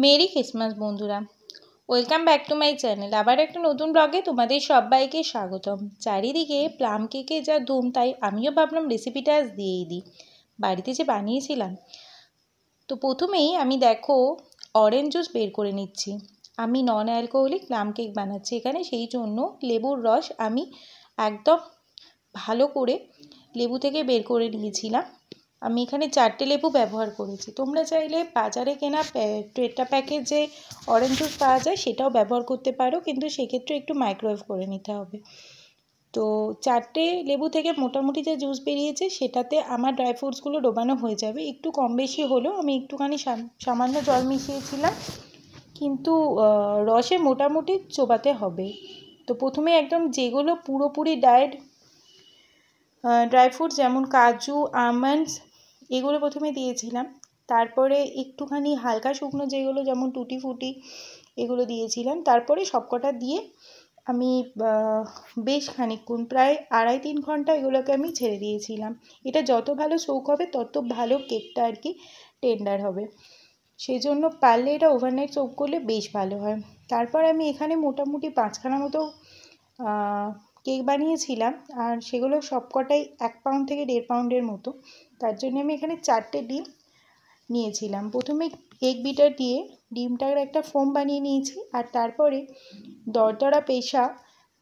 Merry Christmas বন্ধুরা, welcome back to my channel. আবার একটা নতুন ব্লগে তোমাদের সবাইকে স্বাগতম। চারিদিকে প্লাম কেকে যা ধুম, তাই আমিও ভাবলাম রেসিপিটা আজ দিয়েই দিই। বাড়িতে যে বানিয়েছিলাম, তো প্রথমেই আমি দেখো অরেঞ্জ জুস বের করে নিচ্ছি। আমি নন অ্যালকোহলিক প্লাম কেক বানাচ্ছি এখানে, সেই জন্য লেবুর রস আমি একদম ভালো করে লেবু থেকে বের করে নিয়েছিলাম। আমি এখানে 4টে লেবু ব্যবহার করেছি। তোমরা চাইলে বাজারে কেনা টেট্রা প্যাকের যে অরেঞ্জ জুস পাওয়া যায় সেটাও ব্যবহার করতে পারো, কিন্তু সেক্ষেত্রে একটু মাইক্রোওয়েভ করে নিতে হবে। তো 4টে লেবু থেকে মোটামুটি যে জুস বেরিয়েছে সেটাতে আমার ড্রাই ফ্রুটসগুলো ডোবানো হয়ে যাবে। একটু কম বেশি হলেও আমি একটুখানি সামান্য জল মিশিয়েছিলাম, কিন্তু রসে মোটামুটি চোবাতে হবে। তো প্রথমে একদম যেগুলো পুরোপুরি ড্রাই ফ্রুটস যেমন কাজু, আমন্ডস, এগুলো প্রথমে দিয়েছিলাম। তারপরে একটুখানি হালকা শুকনো যেগুলো যেমন টুটি ফুটি, এগুলো দিয়েছিলাম। তারপরে সবকটা দিয়ে আমি বেশ খানিকক্ষণ, প্রায় 2.5-3 ঘন্টা এগুলোকে আমি ছেড়ে দিয়েছিলাম। এটা যত ভালো সোক হবে তত ভালো কেকটা আর কি টেন্ডার হবে। সেই জন্য পারলে এটা ওভারনাইট সোক করলে বেশ ভালো হয়। তারপর আমি এখানে মোটামুটি 5খানা মতো কেক বানিয়েছিলাম, আর সেগুলো সবকটাই 1 পাউন্ড থেকে 1.5 পাউন্ডের মতো। তার জন্য আমি এখানে 4টে ডিম নিয়েছিলাম। প্রথমে কেক বিটার দিয়ে ডিমটার একটা ফোম বানিয়ে নিয়েছি, আর তারপরে দরদরা পেশা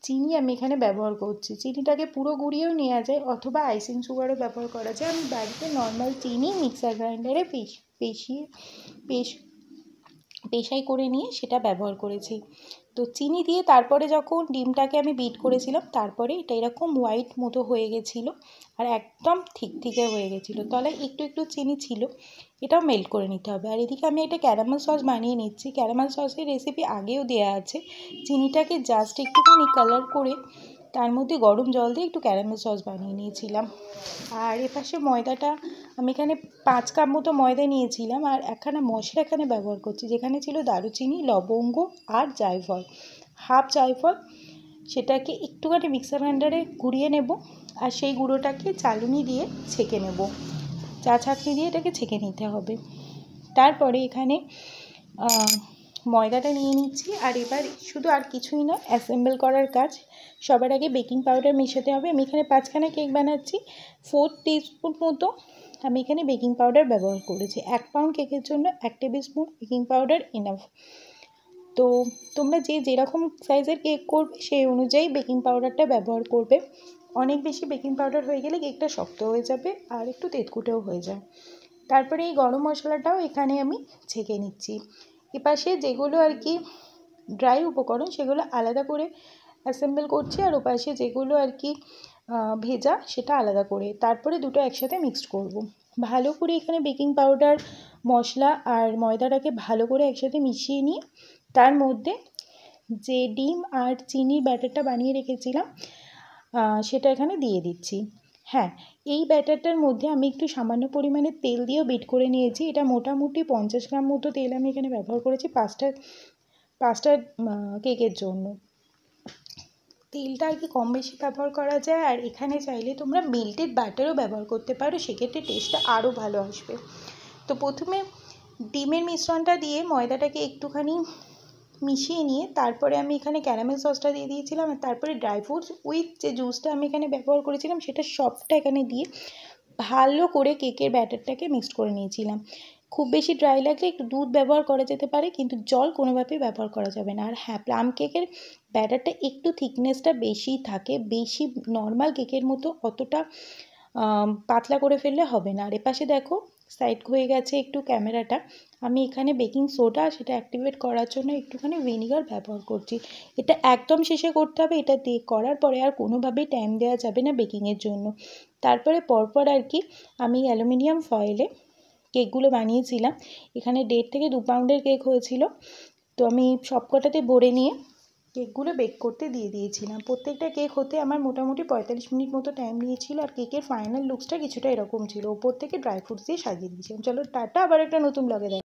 চিনি আমি এখানে ব্যবহার করছি। চিনিটাকে পুরো গুঁড়িয়েও নেওয়া যায়, অথবা আইসিং সুগারও ব্যবহার করা যায়। আমি বাড়িতে নর্মাল চিনি মিক্সার গ্রাইন্ডারে পেশাই করে নিয়ে সেটা ব্যবহার করেছি। তো চিনি দিয়ে তারপরে যখন ডিমটাকে আমি বিট করেছিলাম, তারপরে এটা এরকম হোয়াইট মতো হয়ে গেছিলো আর একদম ঠিকঠিকে হয়ে গেছিলো। তলায় একটু একটু চিনি ছিল, এটাও মেল্ট করে নিতে হবে। আর এদিকে আমি একটা ক্যারামেল সস বানিয়ে নিচ্ছি। ক্যারামেল সসের রেসিপি আগেও দেওয়া আছে। চিনিটাকে জাস্ট একটুখানি কালার করে তার মধ্যে গরম জল দিয়ে একটু ক্যারামেল সস বানিয়ে নিয়েছিলাম। আর এপাশে ময়দাটা আমি এখানে 5 কাপ মতো ময়দা নিয়েছিলাম, আর একখানা মশলা এখানে ব্যবহার করছি, যেখানে ছিল দারুচিনি, লবঙ্গ আর জায়ফল, হাফ জায়ফল। সেটাকে একটুখানি মিক্সার গ্রাইন্ডারে ঘুরিয়ে নেব, আর সেই গুঁড়োটাকে চালুনি দিয়ে ছেঁকে নেব। চা ছাঁকনি দিয়ে এটাকে ছেঁকে নিতে হবে। তারপরে এখানে ময়দাটা নিয়ে নিচ্ছি, আর এবার শুধু আর কিছুই না, অ্যাসেম্বল করার কাজ। সবার আগে বেকিং পাউডার মেশাতে হবে। আমি এখানে 5খানা কেক বানাচ্ছি, 4 টিস্পুন মতো আমি এখানে বেকিং পাউডার ব্যবহার করেছি। 1 পাউন্ড কেকের জন্য 1 table spoon baking powder enough. তো তোমরা যেরকম সাইজের কেক করবে সেই অনুযায়ী বেকিং পাউডারটা ব্যবহার করবে। অনেক বেশি বেকিং পাউডার হয়ে গেলে কেকটা শক্ত হয়ে যাবে আর একটু তেতকুটেও হয়ে যায়। তারপরে এই গরম মশলাটাও এখানে আমি ছেঁকে নিচ্ছি। এপাশে যেগুলো আর কি ড্রাই উপকরণ সেগুলো আলাদা করে অ্যাসেম্বল করছি, আর ওপাশে যেগুলো আর কি ভেজা সেটা আলাদা করে। তারপরে দুটো একসাথে মিক্সড করব। ভালো করে এখানে বেকিং পাউডার, মশলা আর ময়দাটাকে ভালো করে একসাথে মিশিয়ে নিয়ে তার মধ্যে যে ডিম আর চিনির ব্যাটারটা বানিয়ে রেখেছিলাম সেটা এখানে দিয়ে দিচ্ছি। হ্যাঁ, এই ব্যাটারটার মধ্যে আমি একটু সামান্য পরিমাণে তেল দিয়েও বিট করে নিয়েছি। এটা মোটামুটি 50 গ্রাম মতো তেল আমি এখানে ব্যবহার করেছি পাঁচটা কেকের জন্য। তেলটা আর কি কম বেশি ব্যবহার করা যায়, আর এখানে চাইলে তোমরা মেল্টেড বাটারও ব্যবহার করতে পারো, সেক্ষেত্রে টেস্টটা আরও ভালো আসবে। তো প্রথমে ডিমের মিশ্রণটা দিয়ে ময়দাটাকে একটুখানি মিশিয়ে নিয়ে তারপরে আমি এখানে ক্যারামেল সসটা দিয়ে দিয়েছিলাম, আর তারপরে ড্রাই ফ্রুটস উইথ যে জুসটা আমি এখানে ব্যবহার করেছিলাম সেটা সবটা এখানে দিয়ে ভালো করে কেকের ব্যাটারটাকে মিক্সড করে নিয়েছিলাম। খুব বেশি ড্রাই লাগলে একটু দুধ ব্যবহার করা যেতে পারে, কিন্তু জল কোনোভাবেই ব্যবহার করা যাবে না। আর হ্যাঁ, প্লাম কেকের ব্যাটারটা একটু থিকনেসটা বেশিই থাকে, বেশি নর্মাল কেকের মতো অতটা পাতলা করে ফেললে হবে না। আর এপাশে দেখো সাইড হয়ে গেছে একটু ক্যামেরাটা। আমি এখানে বেকিং সোডা সেটা অ্যাক্টিভেট করার জন্য একটুখানি ভিনিগার ব্যবহার করছি। এটা একদম শেষে করতে হবে, এটা দিয়ে করার পরে আর কোনোভাবেই টাইম দেওয়া যাবে না বেকিংয়ের জন্য। তারপরে পরপর আর কি আমি অ্যালুমিনিয়াম ফয়েলে কেকগুলো বানিয়েছিলাম। এখানে 1.5 থেকে 2 পাউন্ডের কেক হয়েছিল। তো আমি সবকটাতে ভরে নিয়ে কেকগুলো বেক করতে দিয়ে দিয়েছিলাম। প্রত্যেকটা কেক হতে আমার মোটামুটি 45 মিনিট মতো টাইম নিয়েছিল, আর কেকের ফাইনাল লুকসটা কিছুটা এরকম ছিল। ওপর থেকে ড্রাই ফ্রুটস দিয়ে সাজিয়ে দিয়েছিলাম। চলো টাটা, আবার একটা নতুন ব্লগে দেখা।